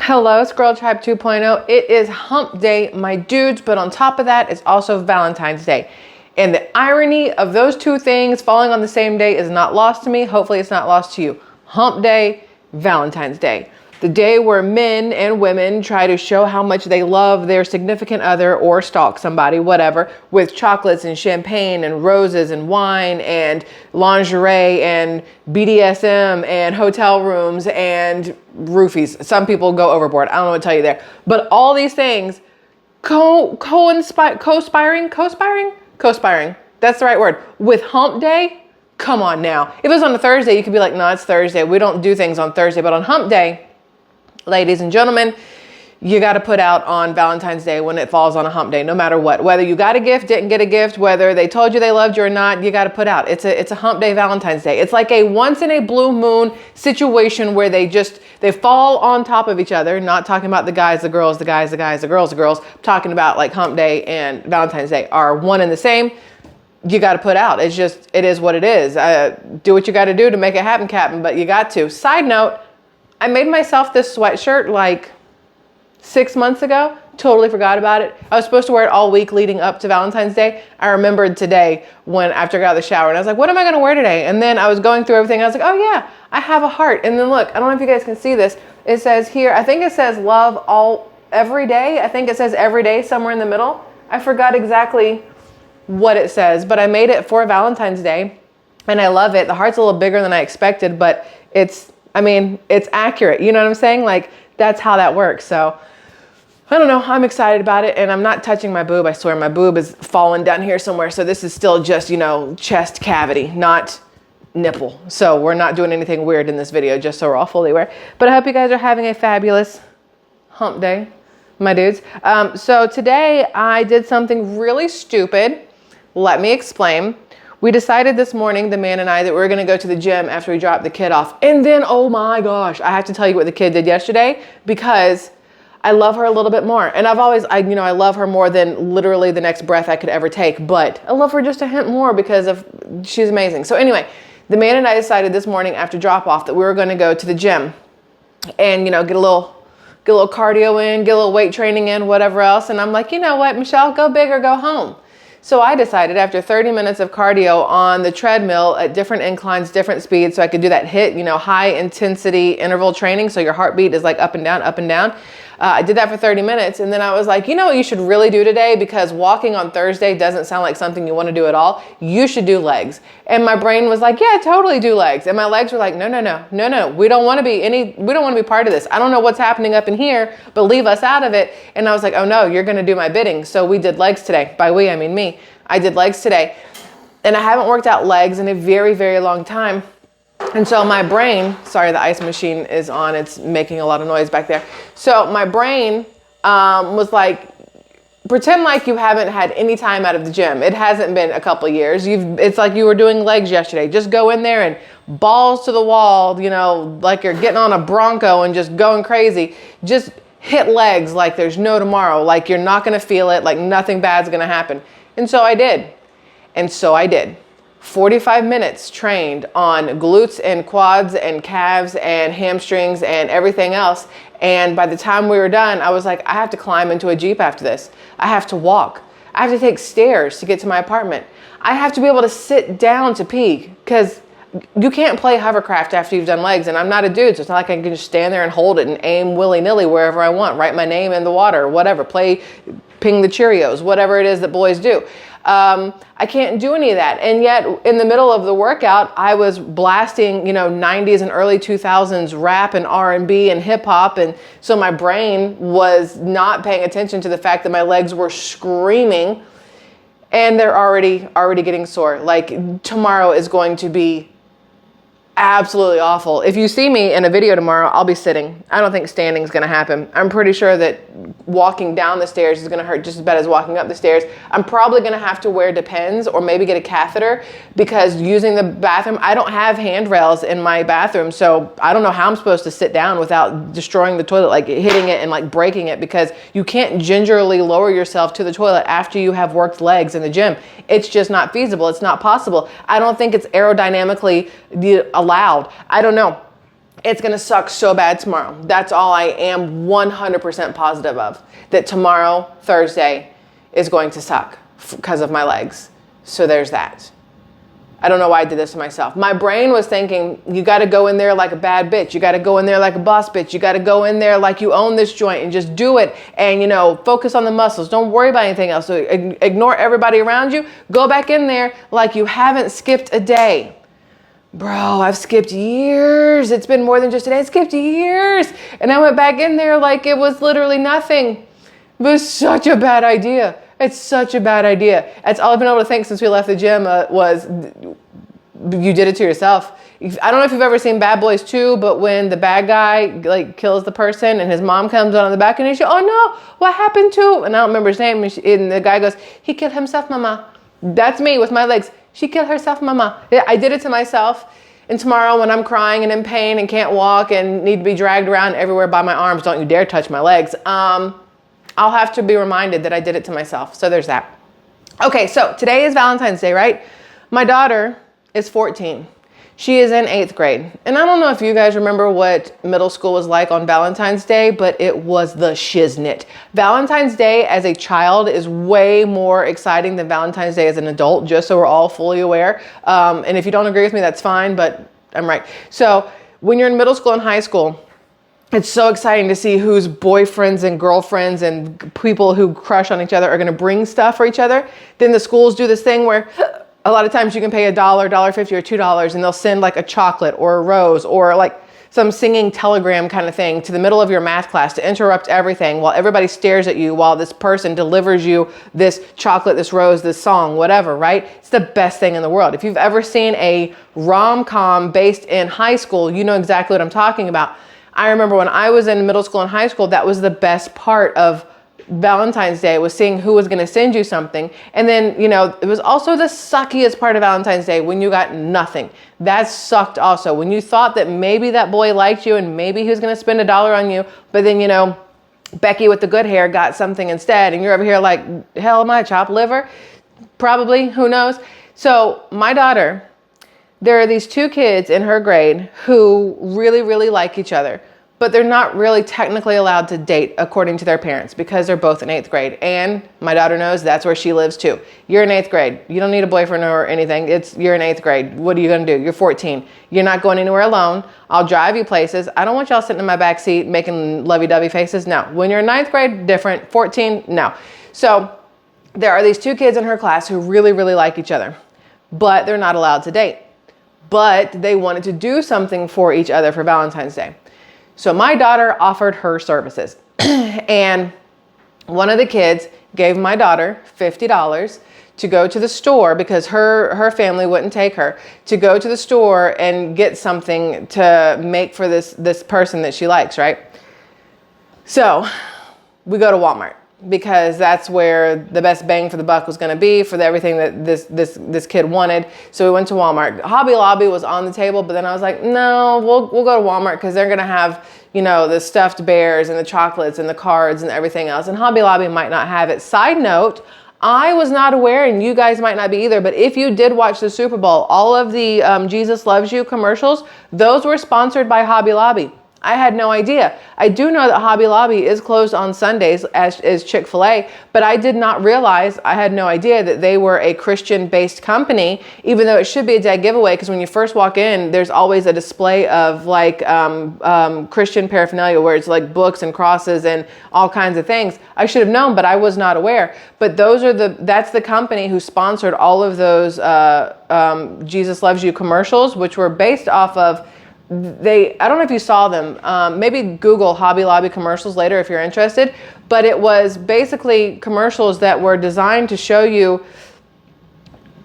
Hello, SquirrelTribe 2.0. It is Hump Day, my dudes, but on top of that, it's also Valentine's Day. And the irony of those two things falling on the same day is not lost to me. Hopefully it's not lost to you. Hump Day, Valentine's Day. The day where men and women try to show how much they love their significant other or stalk somebody, whatever, with chocolates and champagne and roses and wine and lingerie and BDSM and hotel rooms and roofies. Some people go overboard. I don't know what to tell you there. But all these things co-spiring. That's the right word. With Hump Day, come on now. If it was on a Thursday, you could be like, no, it's Thursday. We don't do things on Thursday. But on Hump Day, ladies and gentlemen, you got to put out on Valentine's Day when it falls on a hump day, no matter what. Whether you got a gift, didn't get a gift, whether they told you they loved you or not, you got to put out. It's a hump day Valentine's Day. It's like a once in a blue moon situation where they fall on top of each other. Not talking about the guys, the girls, the guys, the guys, the girls, the girls. Talking about like Hump Day and Valentine's Day are one and the same. You got to put out. It is what it is. Do what you got to do to make it happen, Captain, but you got to. Side note, I made myself this sweatshirt like 6 months ago. Totally forgot about it. I was supposed to wear it all week leading up to Valentine's Day. I remembered today after I got out of the shower and I was like, what am I going to wear today? And then I was going through everything. I was like, oh yeah, I have a heart. And then look, I don't know if you guys can see this. It says here, I think it says love every day. I think it says every day somewhere in the middle. I forgot exactly what it says, but I made it for Valentine's Day and I love it. The heart's a little bigger than I expected, but it's accurate. You know what I'm saying? Like, that's how that works. So I don't know. I'm excited about it. And I'm not touching my boob. I swear my boob is falling down here somewhere. So this is still just, chest cavity, not nipple. So we're not doing anything weird in this video, just so we're all fully aware. But I hope you guys are having a fabulous hump day, my dudes. So today I did something really stupid. Let me explain. We decided this morning, the man and I, that we were going to go to the gym after we dropped the kid off. And then, oh my gosh, I have to tell you what the kid did yesterday because I love her a little bit more. And I love her more than literally the next breath I could ever take. But I love her just a hint more because she's amazing. So anyway, the man and I decided this morning after drop off that we were going to go to the gym and, get a little cardio in, get a little weight training in, whatever else. And I'm like, you know what, Michelle, go big or go home. So I decided after 30 minutes of cardio on the treadmill at different inclines, different speeds, so I could do that high intensity interval training. So your heartbeat is like up and down, up and down. I did that for 30 minutes. And then I was like, you know what you should really do today? Because walking on Thursday doesn't sound like something you want to do at all. You should do legs. And my brain was like, yeah, totally do legs. And my legs were like, no. We don't want to be part of this. I don't know what's happening up in here, but leave us out of it. And I was like, oh no, you're going to do my bidding. So we did legs today. By we, I mean me. I did legs today. And I haven't worked out legs in a very, very long time. And so my brain, sorry, the ice machine is on. It's making a lot of noise back there. So my brain was like, pretend like you haven't had any time out of the gym. It hasn't been a couple of years. It's like you were doing legs yesterday. Just go in there and balls to the wall, like you're getting on a Bronco and just going crazy. Just hit legs like there's no tomorrow, like you're not going to feel it, like nothing bad's going to happen. And so I did. 45 minutes trained on glutes and quads and calves and hamstrings and everything else. And by the time we were done, I was like, I have to climb into a Jeep after this. I have to walk. I have to take stairs to get to my apartment. I have to be able to sit down to pee because you can't play hovercraft after you've done legs. And I'm not a dude, so it's not like I can just stand there and hold it and aim willy-nilly wherever I want, write my name in the water, whatever, ping the Cheerios, whatever it is that boys do. I can't do any of that. And yet in the middle of the workout, I was blasting, 90s and early 2000s rap and R&B and hip hop. And so my brain was not paying attention to the fact that my legs were screaming and they're already getting sore. Like tomorrow is going to be absolutely awful. If you see me in a video tomorrow, I'll be sitting. I don't think standing is going to happen. I'm pretty sure that walking down the stairs is going to hurt just as bad as walking up the stairs. I'm probably going to have to wear Depends or maybe get a catheter because using the bathroom, I don't have handrails in my bathroom. So I don't know how I'm supposed to sit down without destroying the toilet, like hitting it and like breaking it, because you can't gingerly lower yourself to the toilet after you have worked legs in the gym. It's just not feasible. It's not possible. I don't think it's aerodynamically allowed. I don't know. It's going to suck so bad tomorrow. That's all I am 100% positive of. That tomorrow, Thursday, is going to suck because of my legs. So there's that. I don't know why I did this to myself. My brain was thinking, you got to go in there like a bad bitch. You got to go in there like a boss bitch. You got to go in there like you own this joint and just do it. And, you know, focus on the muscles. Don't worry about anything else. So ignore everybody around you. Go back in there like you haven't skipped a day. Bro, I've skipped years. It's been more than just a day. I skipped years. And I went back in there like it was literally nothing. It was such a bad idea. It's such a bad idea. That's all I've been able to think since we left the gym was you did it to yourself. I don't know if you've ever seen Bad Boys 2, but when the bad guy like kills the person and his mom comes on the back and she, oh no, what happened to? And I don't remember his name. And the guy goes, he killed himself, mama. That's me with my legs. She killed herself, mama. I did it to myself. And tomorrow when I'm crying and in pain and can't walk and need to be dragged around everywhere by my arms, don't you dare touch my legs. I'll have to be reminded that I did it to myself. So there's that. Okay, so today is Valentine's Day, right? My daughter is 14. She is in 8th grade. And I don't know if you guys remember what middle school was like on Valentine's Day, but it was the shiznit. Valentine's Day as a child is way more exciting than Valentine's Day as an adult, just so we're all fully aware. And if you don't agree with me, that's fine, but I'm right. So when you're in middle school and high school, it's so exciting to see whose boyfriends and girlfriends and people who crush on each other are going to bring stuff for each other. Then the schools do this thing where a lot of times you can pay $1, $1.50 or $2 and they'll send like a chocolate or a rose or like some singing telegram kind of thing to the middle of your math class to interrupt everything while everybody stares at you while this person delivers you this chocolate, this rose, this song, whatever, right? It's the best thing in the world. If you've ever seen a rom-com based in high school, you know exactly what I'm talking about. I remember when I was in middle school and high school, that was the best part of Valentine's Day, was seeing who was going to send you something. And then, you know, it was also the suckiest part of Valentine's Day when you got nothing. That sucked also. When you thought that maybe that boy liked you and maybe he was going to spend $1 on you, but then, you know, Becky with the good hair got something instead. And you're over here like, hell am I, chopped liver? Probably, who knows? So my daughter, there are these 2 kids in her grade who really, really like each other, but they're not really technically allowed to date according to their parents because they're both in 8th grade. And my daughter knows that's where she lives too. You're in 8th grade. You don't need a boyfriend or anything. You're in 8th grade. What are you going to do? You're 14. You're not going anywhere alone. I'll drive you places. I don't want y'all sitting in my back seat making lovey-dovey faces. No. When you're in 9th grade, different. 14, no. So there are these 2 kids in her class who really, really like each other, but they're not allowed to date. But they wanted to do something for each other for Valentine's Day. So my daughter offered her services. And one of the kids gave my daughter $50 to go to the store because her family wouldn't take her, to go to the store and get something to make for this person that she likes, right? So we go to Walmart, because that's where the best bang for the buck was going to be for everything that this kid wanted. So we went to Walmart. Hobby Lobby was on the table, but then I was like, no, we'll go to Walmart because they're going to have, you know, the stuffed bears and the chocolates and the cards and everything else. And Hobby Lobby might not have it. Side note, I was not aware, and you guys might not be either, but if you did watch the Super Bowl, all of the Jesus Loves You commercials, those were sponsored by Hobby Lobby. I had no idea. I do know that Hobby Lobby is closed on Sundays, as is Chick-fil-A, but I did not realize, I had no idea that they were a Christian-based company, even though it should be a dead giveaway, because when you first walk in, there's always a display of like Christian paraphernalia, where it's like books and crosses and all kinds of things. I should have known, but I was not aware. But that's the company who sponsored all of those Jesus Loves You commercials, which were based off of I don't know if you saw them, maybe Google Hobby Lobby commercials later if you're interested, but it was basically commercials that were designed to show you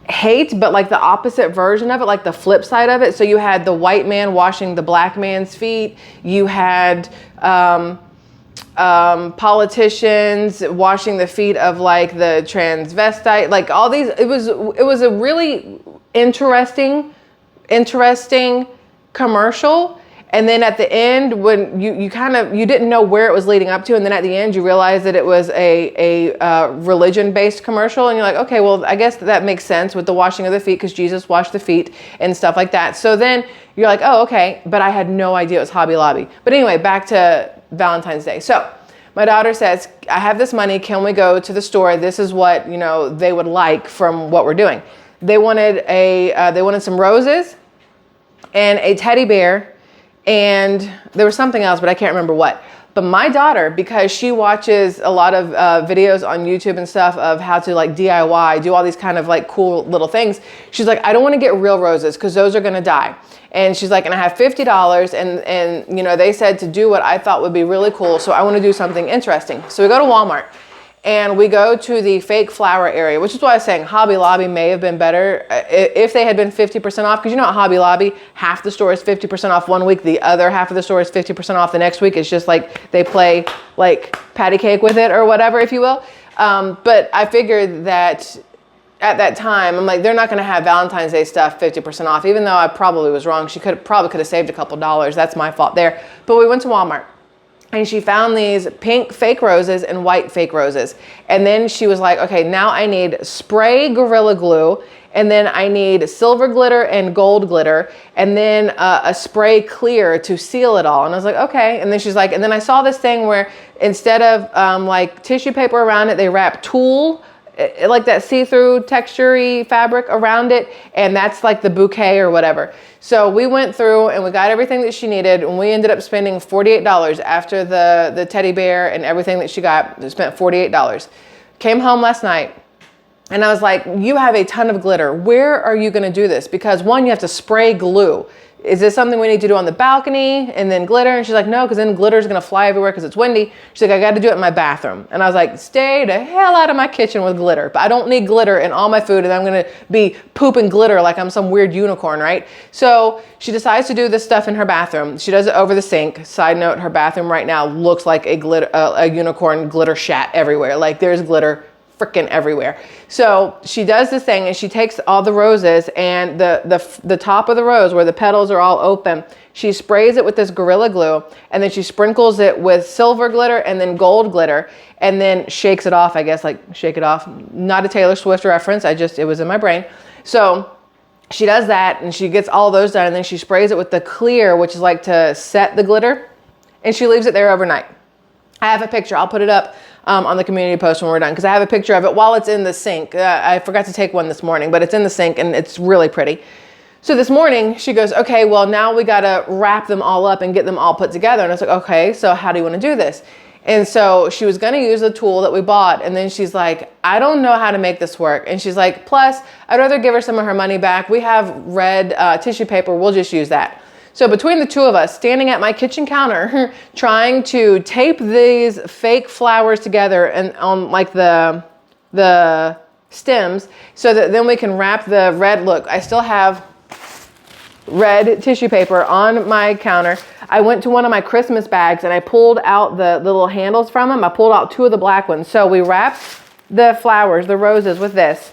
hate, but like the opposite version of it, like the flip side of it. So you had the white man washing the black man's feet. You had politicians washing the feet of like the transvestite, like all these. It was a really interesting commercial, And then at the end, when you didn't know where it was leading up to, and then at the end you realized that it was a religion-based commercial, and you're like, okay, well, I guess that makes sense with the washing of the feet because Jesus washed the feet and stuff like that. So then you're like, oh, okay, but I had no idea it was Hobby Lobby. But anyway, back to Valentine's Day. So my daughter says, I have this money. Can we go to the store? This is what they would like from what we're doing. They wanted some roses and a teddy bear. And there was something else, but I can't remember what. But my daughter, because she watches a lot of videos on YouTube and stuff of how to like DIY, do all these kind of like cool little things. She's like, I don't want to get real roses because those are going to die. And she's like, and I have $50 and they said to do what I thought would be really cool. So I want to do something interesting. So we go to Walmart. And we go to the fake flower area, which is why I was saying Hobby Lobby may have been better if they had been 50% off. Because at Hobby Lobby, half the store is 50% off one week. The other half of the store is 50% off the next week. It's just like they play like patty cake with it or whatever, if you will. But I figured that at that time, I'm like, they're not going to have Valentine's Day stuff 50% off, even though I probably was wrong. She probably could have saved a couple dollars. That's my fault there. But we went to Walmart. And she found these pink fake roses and white fake roses. And then she was like, okay, now I need spray Gorilla Glue. And then I need silver glitter and gold glitter. And then a spray clear to seal it all. And I was like, okay. And then she's like, and then I saw this thing where instead of like tissue paper around it, they wrap tulle, like that see-through texture-y fabric around it. And that's like the bouquet or whatever. So we went through and we got everything that she needed, and we ended up spending $48 after the teddy bear and everything that she got. We spent $48. Came home last night and I was like, you have a ton of glitter. Where are you going to do this? Because one, you have to spray glue. Is this something we need to do on the balcony and then glitter? And she's like, no, because then glitter is going to fly everywhere because it's windy. She's like, I got to do it in my bathroom. And I was like, stay the hell out of my kitchen with glitter. But I don't need glitter in all my food, and I'm going to be pooping glitter like I'm some weird unicorn, right? So she decides to do this stuff in her bathroom. She does it over the sink. Side note, her bathroom right now looks like a unicorn glitter shat everywhere. Like there's glitter freaking everywhere. So she does this thing and she takes all the roses and the top of the rose where the petals are all open, she sprays it with this Gorilla Glue, and then she sprinkles it with silver glitter and then gold glitter, and then shakes it off, I guess, like shake it off. Not a Taylor Swift reference. It was in my brain. So she does that and she gets all those done, and then she sprays it with the clear, which is like to set the glitter, and she leaves it there overnight. I have a picture. I'll put it up on the community post when we're done, because I have a picture of it while it's in the sink. I forgot to take one this morning, but it's in the sink and it's really pretty. So this morning she goes, okay, well now we got to wrap them all up and get them all put together. And I was like, okay, so how do you want to do this? And so she was going to use the tool that we bought. And then she's like, I don't know how to make this work. And she's like, plus I'd rather give her some of her money back. We have red tissue paper. We'll just use that. So between the two of us, standing at my kitchen counter, trying to tape these fake flowers together and on like the stems, so that then we can wrap the red. Look, I still have red tissue paper on my counter. I went to one of my Christmas bags and I pulled out the little handles from them. I pulled out two of the black ones. So we wrapped the flowers, the roses, with this.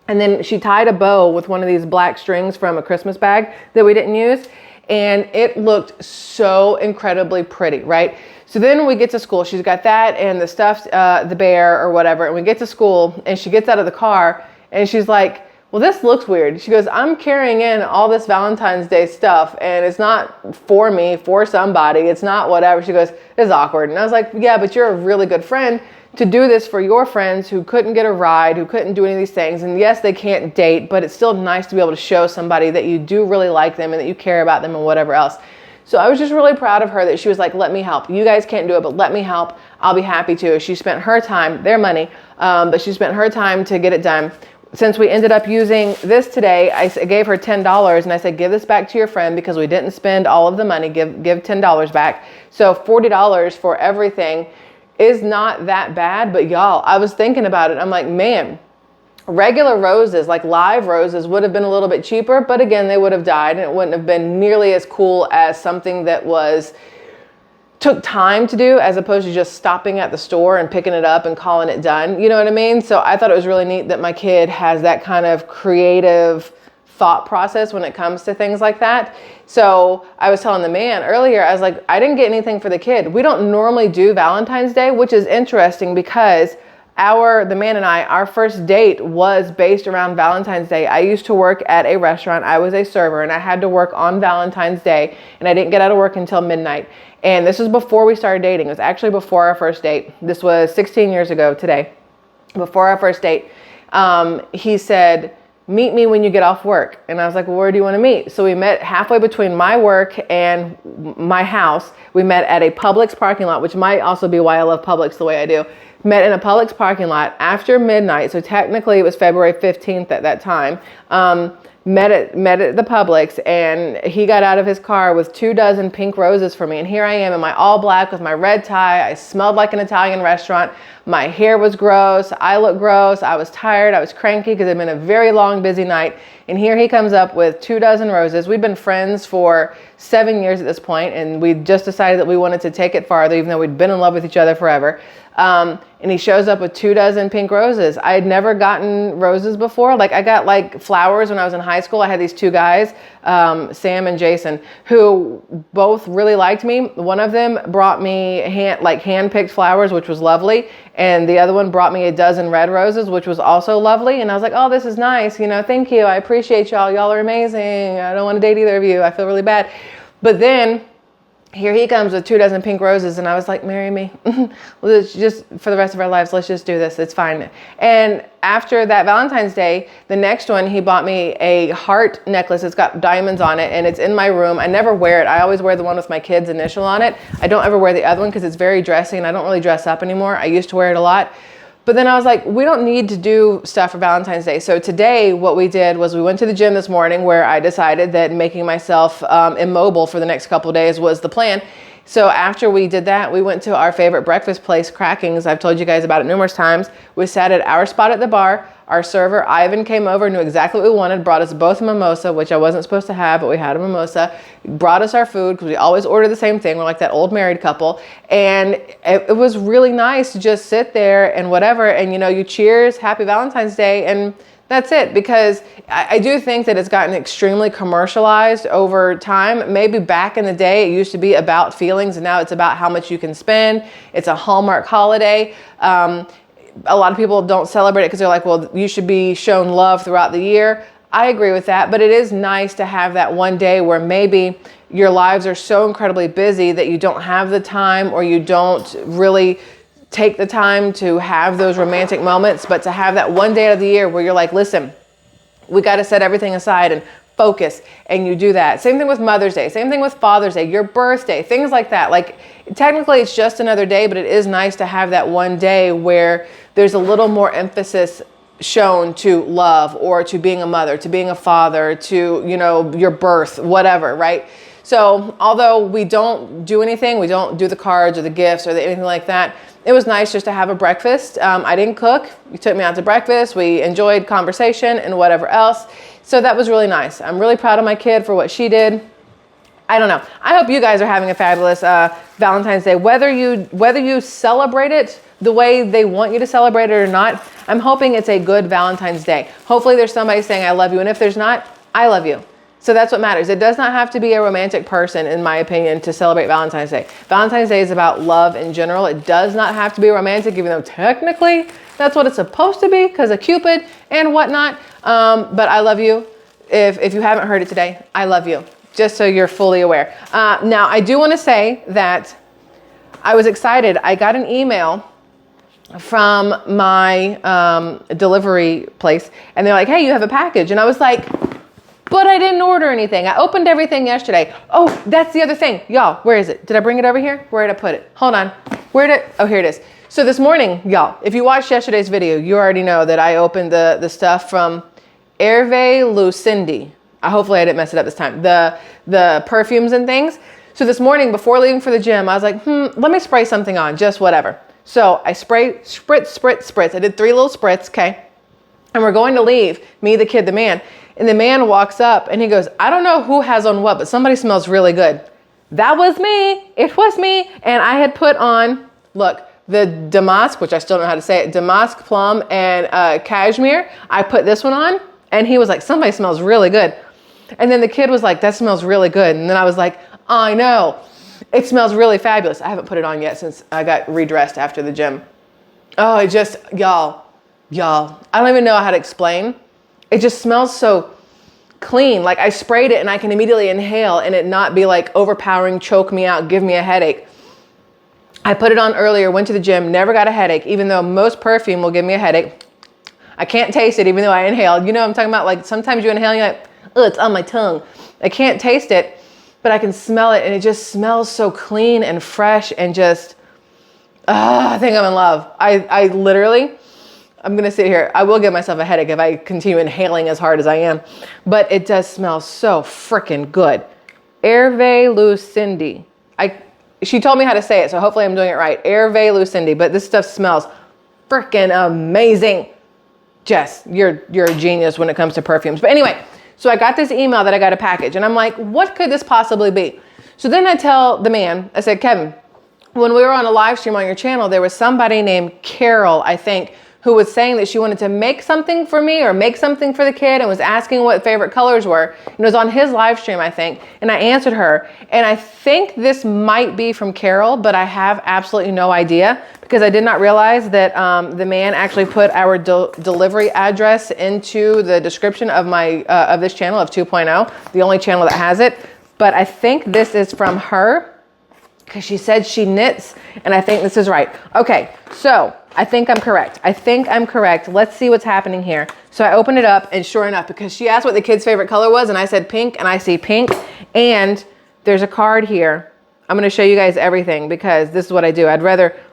And then she tied a bow with one of these black strings from a Christmas bag that we didn't use. And it looked so incredibly pretty, right? So then we get to school. She's got that and the stuffed, the bear or whatever. And we get to school and she gets out of the car and she's like, well, this looks weird. She goes, I'm carrying in all this Valentine's Day stuff and it's not for me, for somebody. It's not whatever. She goes, it's awkward. And I was like, yeah, but you're a really good friend to do this for your friends who couldn't get a ride, who couldn't do any of these things. And yes, they can't date, but it's still nice to be able to show somebody that you do really like them and that you care about them and whatever else. So I was just really proud of her that she was like, let me help. You guys can't do it, but let me help. I'll be happy to. She spent her time, their money, but she spent her time to get it done. Since we ended up using this today, I gave her $10 and I said, give this back to your friend because we didn't spend all of the money. Give $10 back. So $40 for everything is not that bad. But y'all, I was thinking about it. I'm like, man, regular roses, like live roses, would have been a little bit cheaper, but again, they would have died and it wouldn't have been nearly as cool as something that took time to do, as opposed to just stopping at the store and picking it up and calling it done. You know what I mean? So I thought it was really neat that my kid has that kind of creative thought process when it comes to things like that. So I was telling the man earlier, I was like, I didn't get anything for the kid. We don't normally do Valentine's Day, which is interesting because the man and I, our first date was based around Valentine's Day. I used to work at a restaurant. I was a server and I had to work on Valentine's Day, and I didn't get out of work until midnight. And this was before we started dating. It was actually before our first date. This was 16 years ago today. Before our first date, he said, meet me when you get off work. And I was like, well, where do you want to meet? So we met halfway between my work and my house. We met at a Publix parking lot, which might also be why I love Publix the way I do. Met in a Publix parking lot after midnight. So technically it was February 15th at that time. Met at the Publix, and he got out of his car with 24 pink roses for me. And here I am in my all black with my red tie. I smelled like an Italian restaurant. My hair was gross. I looked gross. I was tired. I was cranky because it had been a very long, busy night. And here he comes up with 24 roses. We'd been friends for 7 years at this point, and we just decided that we wanted to take it farther, even though we'd been in love with each other forever. And he shows up with 24 pink roses. I had never gotten roses before. Like, I got like flowers when I was in high school. I had these two guys, Sam and Jason, who both really liked me. One of them brought me hand-picked flowers, which was lovely. And the other one brought me a dozen red roses, which was also lovely. And I was like, oh, this is nice. You know, thank you. I appreciate y'all. Y'all are amazing. I don't want to date either of you. I feel really bad. But then here he comes with 24 pink roses, and I was like, marry me. Let's just, for the rest of our lives, let's just do this. It's fine. And after that Valentine's Day, the next one, he bought me a heart necklace. It's got diamonds on it, and it's in my room. I never wear it. I always wear the one with my kid's initial on it. I don't ever wear the other one because it's very dressy, and I don't really dress up anymore. I used to wear it a lot. But then I was like, we don't need to do stuff for Valentine's Day. So today what we did was we went to the gym this morning, where I decided that making myself immobile for the next couple of days was the plan. So after we did that, we went to our favorite breakfast place, Crackings. I've told you guys about it numerous times. We sat at our spot at the bar. Our server, Ivan, came over, knew exactly what we wanted, brought us both a mimosa, which I wasn't supposed to have, but we had a mimosa, brought us our food because we always order the same thing. We're like that old married couple. And it was really nice to just sit there and whatever. And, you know, you cheers, happy Valentine's Day. And that's it, because I do think that it's gotten extremely commercialized over time. Maybe back in the day, it used to be about feelings, and now it's about how much you can spend. It's a Hallmark holiday. A lot of people don't celebrate it because they're like, well, you should be shown love throughout the year. I agree with that, but it is nice to have that one day where maybe your lives are so incredibly busy that you don't have the time, or you don't really take the time to have those romantic moments, but to have that one day of the year where you're like, listen, we got to set everything aside and focus, and you do that. Same thing with Mother's Day, same thing with Father's Day, your birthday, things like that. Like, technically it's just another day, but it is nice to have that one day where there's a little more emphasis shown to love, or to being a mother, to being a father, to, you know, your birth, whatever, right? So although we don't do anything, we don't do the cards or the gifts or anything like that, it was nice just to have a breakfast. I didn't cook. You took me out to breakfast. We enjoyed conversation and whatever else. So that was really nice. I'm really proud of my kid for what she did. I don't know. I hope you guys are having a fabulous Valentine's Day. Whether you celebrate it the way they want you to celebrate it or not, I'm hoping it's a good Valentine's Day. Hopefully there's somebody saying I love you. And if there's not, I love you. So that's what matters. It does not have to be a romantic person, in my opinion, to celebrate Valentine's Day. Valentine's Day is about love in general. It does not have to be romantic, even though technically that's what it's supposed to be because of Cupid and whatnot. But I love you. If you haven't heard it today, I love you. Just so you're fully aware. Now, I do want to say that I was excited. I got an email from my delivery place, and they're like, hey, you have a package. And I was like, but I didn't order anything. I opened everything yesterday. Oh, that's the other thing. Y'all, where is it? Did I bring it over here? Where did I put it? Hold on. Oh, here it is. So this morning, y'all, if you watched yesterday's video, you already know that I opened the stuff from Hervé Lucindy. Hopefully I didn't mess it up this time. The perfumes and things. So this morning, before leaving for the gym, I was like, let me spray something on, just whatever. So I spritz. I did 3 little spritz, okay? And we're going to leave, me, the kid, the man. And the man walks up and he goes, I don't know who has on what, but somebody smells really good. That was me. It was me. And I had put on, look, the damask, which I still don't know how to say it, damask, plum, and cashmere. I put this one on, And he was like, somebody smells really good. And then the kid was like, that smells really good. And then I was like, I know. It smells really fabulous. I haven't put it on yet since I got redressed after the gym. Oh, it just, y'all, I don't even know how to explain. It just smells so clean. Like I sprayed it and I can immediately inhale and it not be like overpowering, choke me out, give me a headache. I put it on earlier, went to the gym, never got a headache, even though most perfume will give me a headache. I can't taste it, even though I inhaled. You know what I'm talking about? Like sometimes you inhale and you're like, oh, it's on my tongue. I can't taste it, but I can smell it. And it just smells so clean and fresh and just, I think I'm in love. I literally, I'm going to sit here. I will give myself a headache if I continue inhaling as hard as I am, but it does smell so freaking good. Hervé Lucindy. She told me how to say it, so hopefully I'm doing it right. Hervé Lucindy, but this stuff smells freaking amazing. Jess, you're a genius when it comes to perfumes. But anyway, so I got this email that I got a package and I'm like, what could this possibly be? So then I tell the man, I said, Kevin, when we were on a live stream on your channel, there was somebody named Carol, I think, who was saying that she wanted to make something for me or make something for the kid and was asking what favorite colors were. And it was on his live stream, I think. And I answered her. And I think this might be from Carol, but I have absolutely no idea because I did not realize that the man actually put our delivery address into the description of my of this channel of 2.0, the only channel that has it. But I think this is from her because she said she knits, and I think this is right. Okay, so I think I'm correct. Let's see what's happening here. So I opened it up, and sure enough, because she asked what the kid's favorite color was, and I said pink, and I see pink, and there's a card here. I'm gonna show you guys everything because this is what I do.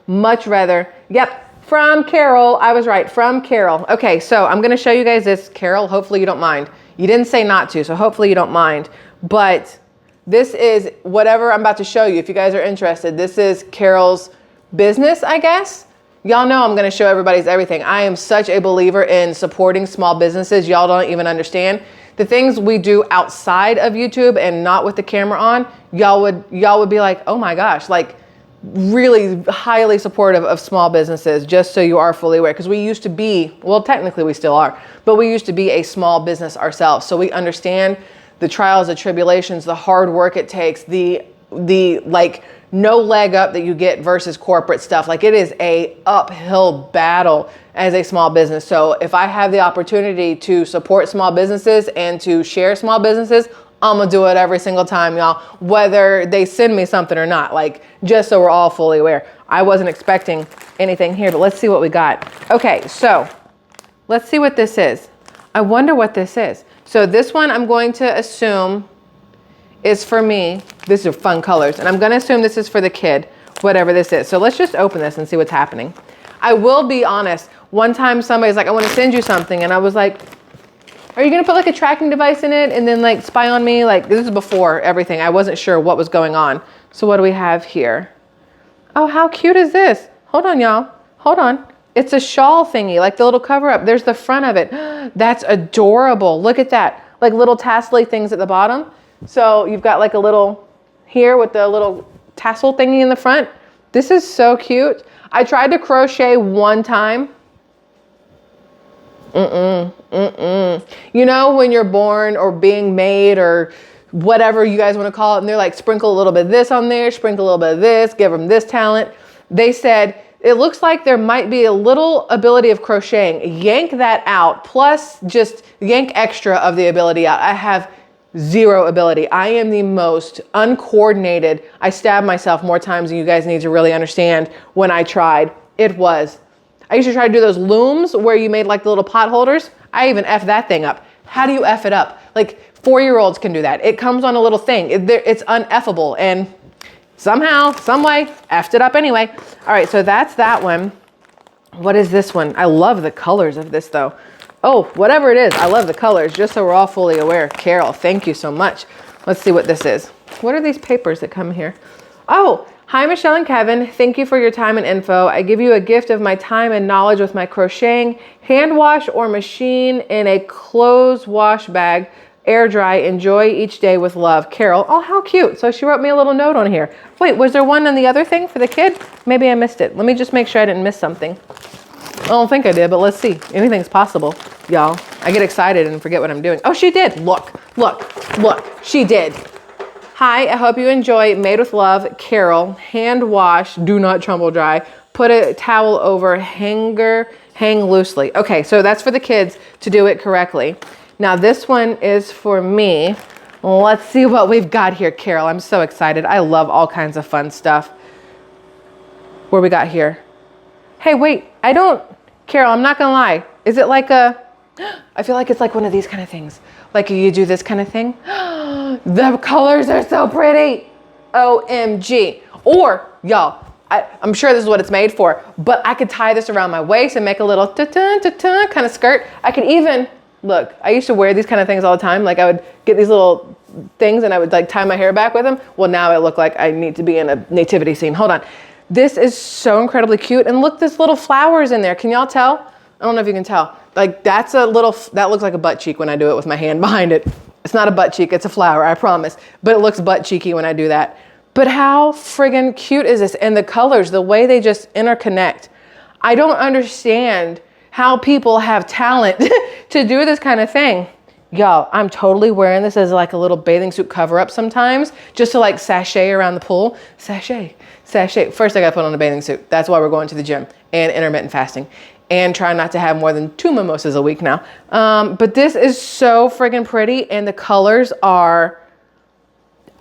Much rather, yep, from Carol. I was right, from Carol. Okay, so I'm gonna show you guys this. Carol, hopefully you don't mind. You didn't say not to, so hopefully you don't mind. But this is whatever I'm about to show you. If you guys are interested, this is Carol's business, I guess. Y'all know I'm going to show everybody's everything. I am such a believer in supporting small businesses. Y'all don't even understand. The things we do outside of YouTube and not with the camera on, y'all would be like, oh my gosh, like really highly supportive of small businesses, just so you are fully aware. Because we used to be, well, technically we still are, but we used to be a small business ourselves. So we understand the trials, the tribulations, the hard work it takes, the like no leg up that you get versus corporate stuff. Like it is a uphill battle as a small business. So if I have the opportunity to support small businesses and to share small businesses, I'm gonna do it every single time, y'all, whether they send me something or not, like just so we're all fully aware. I wasn't expecting anything here, but let's see what we got. Okay, so let's see what this is. I wonder what this is. So this one I'm going to assume is for me. These are fun colors. And I'm going to assume this is for the kid, whatever this is. So let's just open this and see what's happening. I will be honest. One time somebody's like, I want to send you something. And I was like, are you going to put like a tracking device in it and then like spy on me? Like this is before everything. I wasn't sure what was going on. So what do we have here? Oh, how cute is this? Hold on, y'all. Hold on. It's a shawl thingy, like the little cover up. There's the front of it. That's adorable. Look at that. Like little tassel things at the bottom. So you've got like a little here with the little tassel thingy in the front. This is so cute. I tried to crochet one time. You know, when you're born or being made or whatever you guys want to call it, and they're like, sprinkle a little bit of this on there, sprinkle a little bit of this, give them this talent. They said, it looks like there might be a little ability of crocheting. Yank that out, plus just yank extra of the ability out. I have zero ability. I am the most uncoordinated. I stabbed myself more times than you guys need to really understand when I tried. I used to try to do those looms where you made like the little pot holders. I even F that thing up. How do you F it up? Like 4-year-olds can do that. It comes on a little thing. It's uneffable. And somehow, some way, effed it up anyway. All right, so that's that one. What is this one? I love the colors of this though. Oh, whatever it is, I love the colors, just so we're all fully aware. Carol, thank you so much. Let's see what this is. What are these papers that come here? Oh, hi Michelle and Kevin. Thank you for your time and info. I give you a gift of my time and knowledge with my crocheting, hand wash or machine in a clothes wash bag. Air dry, enjoy each day with love. Carol. Oh, how cute. So she wrote me a little note on here. Wait, was there one on the other thing for the kid? Maybe I missed it. Let me just make sure I didn't miss something. I don't think I did, but let's see. Anything's possible. y'all. I get excited and forget what I'm doing. Oh, she did. Look, look, look. She did. Hi, I hope you enjoy Made with Love, Carol. Hand wash, do not tumble dry. Put a towel over, hang loosely. Okay, so that's for the kids to do it correctly. Now this one is for me. Let's see what we've got here, Carol. I'm so excited. I love all kinds of fun stuff. What we got here? Hey, wait, Carol, I'm not gonna lie. Is it like I feel like it's like one of these kind of things. Like you do this kind of thing. The colors are so pretty. OMG. Or, y'all, I'm sure this is what it's made for, but I could tie this around my waist and make a little ta-ta-ta-ta kind of skirt. I could even, look, I used to wear these kind of things all the time. Like I would get these little things and I would like tie my hair back with them. Well, now I look like I need to be in a nativity scene. Hold on. This is so incredibly cute. And look, there's little flowers in there. Can y'all tell? I don't know if you can tell. Like that looks like a butt cheek when I do it with my hand behind it. It's not a butt cheek, it's a flower, I promise. But it looks butt cheeky when I do that. But how friggin' cute is this? And the colors, the way they just interconnect. I don't understand how people have talent to do this kind of thing. Y'all, I'm totally wearing this as like a little bathing suit cover up sometimes, just to like sashay around the pool. Sashay. First I gotta put on a bathing suit. That's why we're going to the gym and intermittent fasting. And try not to have more than 2 mimosas a week now. But this is so friggin' pretty and the colors are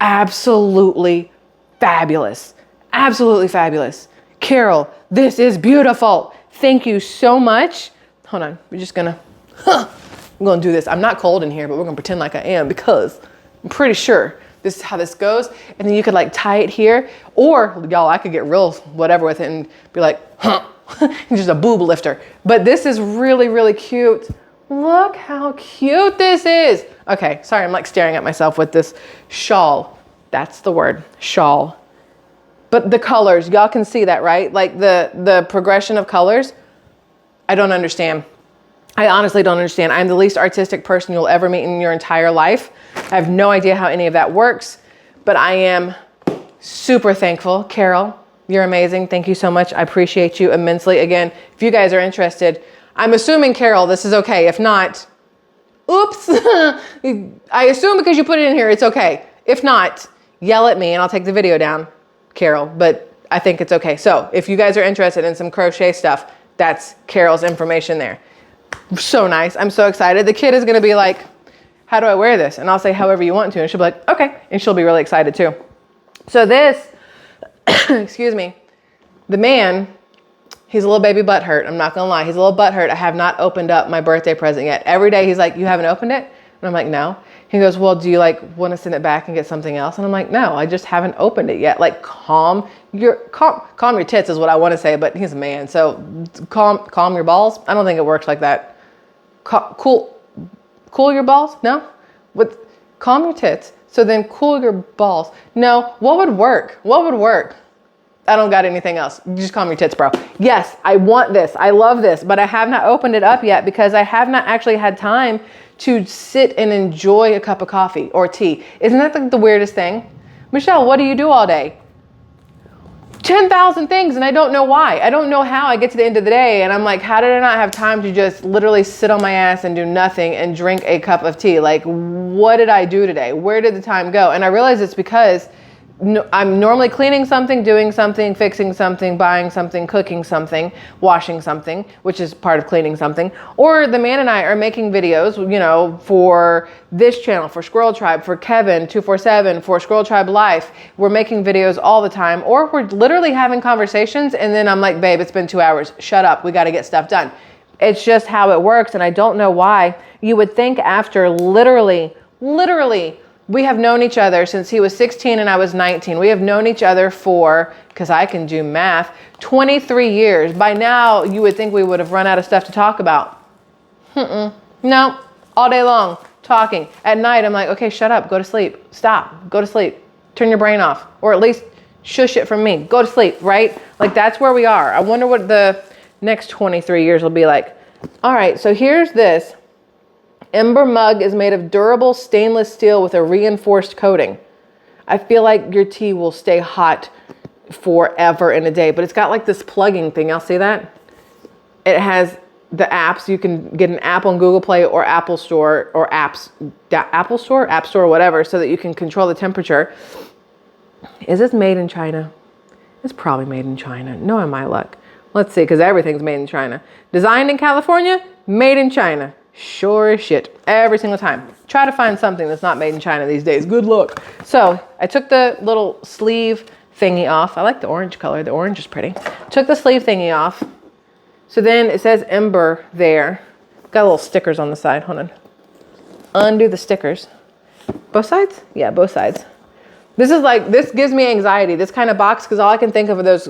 absolutely fabulous. Absolutely fabulous. Carol, this is beautiful. Thank you so much. Hold on, we're just gonna, I'm gonna do this. I'm not cold in here, but we're gonna pretend like I am because I'm pretty sure this is how this goes. And then you could like tie it here or y'all, I could get real whatever with it and be like, just a boob lifter. But this is really, really cute. Look how cute this is. Okay, sorry, I'm like staring at myself with this shawl. That's the word, shawl. But the colors, y'all can see that, right? Like the progression of colors, I don't understand. I honestly don't understand. I'm the least artistic person you'll ever meet in your entire life. I have no idea how any of that works, but I am super thankful. Carol, you're amazing. Thank you so much. I appreciate you immensely. Again, if you guys are interested, I'm assuming, Carol, this is okay. If not, oops. I assume because you put it in here, it's okay. If not, yell at me and I'll take the video down, Carol, but I think it's okay. So if you guys are interested in some crochet stuff, that's Carol's information there. So nice. I'm so excited. The kid is going to be like, how do I wear this? And I'll say however you want to. And she'll be like, okay. And she'll be really excited too. So this, excuse me, the man, he's a little baby butthurt. I'm not going to lie. He's a little butthurt. I have not opened up my birthday present yet. Every day he's like, you haven't opened it? And I'm like, no. He goes, well, do you like want to send it back and get something else? And I'm like, no, I just haven't opened it yet. Like calm your tits is what I want to say, but he's a man. So calm your balls. I don't think it works like that. Cool your balls? No? Calm your tits. So then cool your balls. No, what would work? What would work? I don't got anything else. You just calm your tits, bro. Yes, I want this. I love this, but I have not opened it up yet because I have not actually had time to sit and enjoy a cup of coffee or tea. Isn't that like the weirdest thing? Michelle, what do you do all day? 10,000 things and I don't know why. I don't know how I get to the end of the day and I'm like, how did I not have time to just literally sit on my ass and do nothing and drink a cup of tea? Like, what did I do today? Where did the time go? And I realize it's because I'm normally cleaning something, doing something, fixing something, buying something, cooking something, washing something, which is part of cleaning something. Or the man and I are making videos, you know, for this channel, for SquirrelTribe, for Kevin 247, for SquirrelTribe Life. We're making videos all the time, or we're literally having conversations and then I'm like, babe, it's been 2 hours. Shut up. We got to get stuff done. It's just how it works. And I don't know why. You would think after literally, we have known each other since he was 16 and I was 19. We have known each other for, because I can do math, 23 years. By now, you would think we would have run out of stuff to talk about. No, all day long, talking. At night, I'm like, okay, shut up, go to sleep. Stop, go to sleep. Turn your brain off. Or at least shush it from me. Go to sleep, right? Like that's where we are. I wonder what the next 23 years will be like. All right, so here's this. Ember mug is made of durable stainless steel with a reinforced coating. I feel like your tea will stay hot forever and a day, but it's got like this plugging thing. Y'all see that? It has the apps. You can get an app on Google Play or Apple Store or Apple Store, App Store, whatever, so that you can control the temperature. Is this made in China? It's probably made in China. Knowing my luck. Let's see, because everything's made in China. Designed in California, made in China. Sure as shit. Every single time. Try to find something that's not made in China these days. Good luck. So I took the little sleeve thingy off. I like the orange color. The orange is pretty. Took the sleeve thingy off. So then it says Ember there. Got little stickers on the side. Hold on. Undo the stickers. Both sides? Yeah, both sides. This gives me anxiety, this kind of box, because all I can think of are those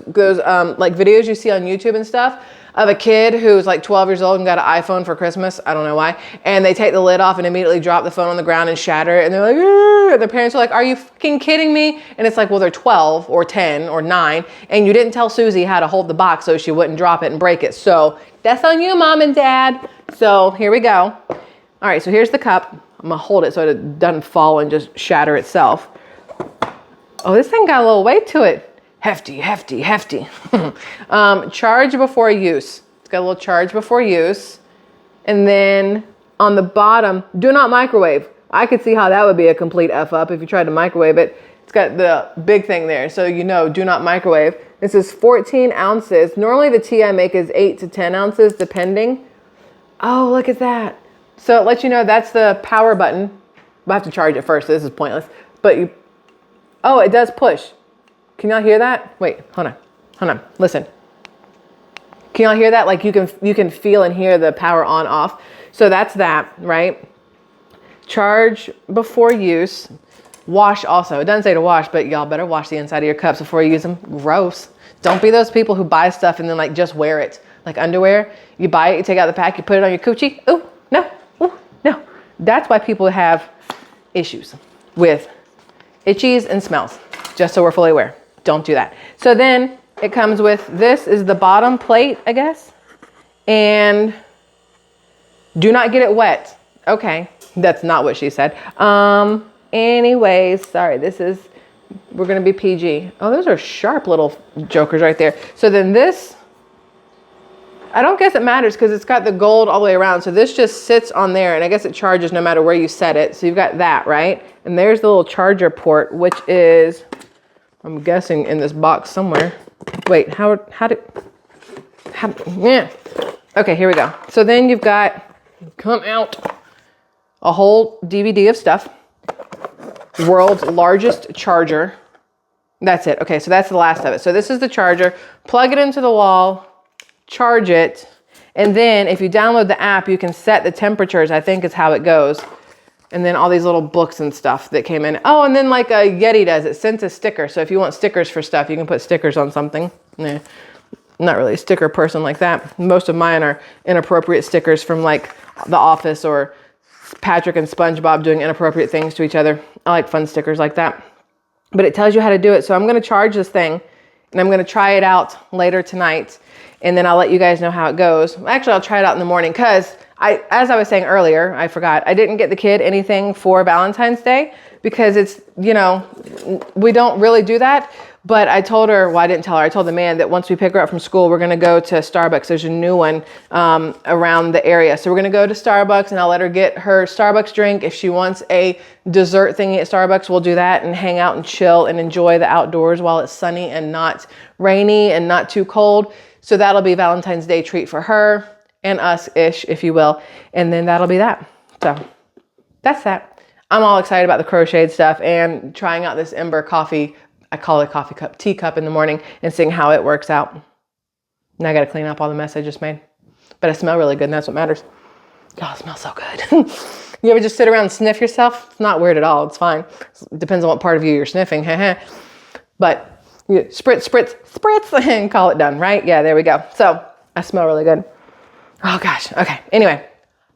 like videos you see on YouTube and stuff of a kid who's like 12 years old and got an iPhone for Christmas. I don't know why. And they take the lid off and immediately drop the phone on the ground and shatter it. And they're like, "Argh!" And the parents are like, are you fucking kidding me? And it's like, well, they're 12 or 10 or 9. And you didn't tell Susie how to hold the box so she wouldn't drop it and break it. So that's on you, Mom and Dad. So here we go. All right, so here's the cup. I'm gonna hold it so it doesn't fall and just shatter itself. Oh, this thing got a little weight to it. Hefty, hefty, hefty. Charge before use. It's got a little charge before use. And then on the bottom, do not microwave. I could see how that would be a complete F up if you tried to microwave it. It's got the big thing there. So you know, do not microwave. This is 14 ounces. Normally the tea I make is 8 to 10 ounces, depending. Oh, look at that. So it lets you know that's the power button. I have to charge it first, so this is pointless. But oh, it does push. Can y'all hear that? Wait, hold on, listen. Can y'all hear that? Like you can feel and hear the power on off. So that's that, right? Charge before use. Wash also. It doesn't say to wash, but y'all better wash the inside of your cups before you use them. Gross. Don't be those people who buy stuff and then like just wear it. Like underwear. You buy it, you take out the pack, you put it on your coochie. Ooh, no, ooh, no. That's why people have issues with itchies and smells, just so we're fully aware. Don't do that. So then it comes with, this is the bottom plate, I guess. And do not get it wet. Okay, that's not what she said. Anyways, sorry, we're gonna be PG. Oh, those are sharp little jokers right there. So then this, I don't guess it matters because it's got the gold all the way around. So this just sits on there and I guess it charges no matter where you set it. So you've got that, right? And there's the little charger port, which is, I'm guessing in this box somewhere. Wait, yeah. Okay, here we go. So then you've got, come out, a whole DVD of stuff. World's largest charger. That's it. Okay, so that's the last of it. So this is the charger. Plug it into the wall, charge it, and then if you download the app, you can set the temperatures, I think is how it goes. And then all these little books and stuff that came in. Oh, and then like a Yeti does, it sends a sticker. So if you want stickers for stuff, you can put stickers on something. Nah, not really a sticker person like that. Most of mine are inappropriate stickers from like The Office or Patrick and SpongeBob doing inappropriate things to each other. I like fun stickers like that. But it tells you how to do it. So I'm gonna charge this thing and I'm gonna try it out later tonight. And then I'll let you guys know how it goes. Actually, I'll try it out in the morning because as I was saying earlier, I forgot, I didn't get the kid anything for Valentine's Day because it's, you know, we don't really do that. But I told her, well, I didn't tell her, I told the man that once we pick her up from school, we're going to go to Starbucks. There's a new one around the area. So we're going to go to Starbucks and I'll let her get her Starbucks drink. If she wants a dessert thingy at Starbucks, we'll do that and hang out and chill and enjoy the outdoors while it's sunny and not rainy and not too cold. So that'll be Valentine's Day treat for her and us-ish, if you will. And then that'll be that. So that's that. I'm all excited about the crocheted stuff and trying out this Ember coffee. I call it a coffee cup, teacup in the morning and seeing how it works out. And I got to clean up all the mess I just made. But I smell really good and that's what matters. God, it smells so good. You ever just sit around and sniff yourself? It's not weird at all. It's fine. It depends on what part of you you're sniffing. But you spritz, spritz, spritz and call it done, right? Yeah, there we go. So I smell really good. Oh gosh. Okay. Anyway.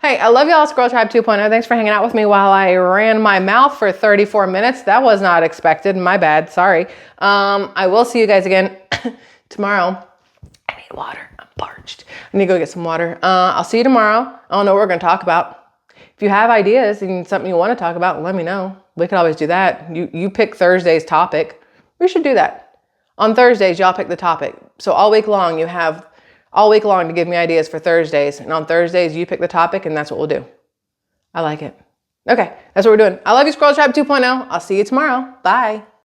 Hey, I love y'all, SquirrelTribe 2.0. Thanks for hanging out with me while I ran my mouth for 34 minutes. That was not expected. My bad. Sorry. I will see you guys again tomorrow. I need water. I'm parched. I need to go get some water. I'll see you tomorrow. I don't know what we're going to talk about. If you have ideas and something you want to talk about, let me know. We could always do that. You pick Thursday's topic. We should do that. On Thursdays, y'all pick the topic. So all week long, all week long to give me ideas for Thursdays. And on Thursdays, you pick the topic and that's what we'll do. I like it. Okay, that's what we're doing. I love you, Squirrel Tribe 2.0. I'll see you tomorrow. Bye.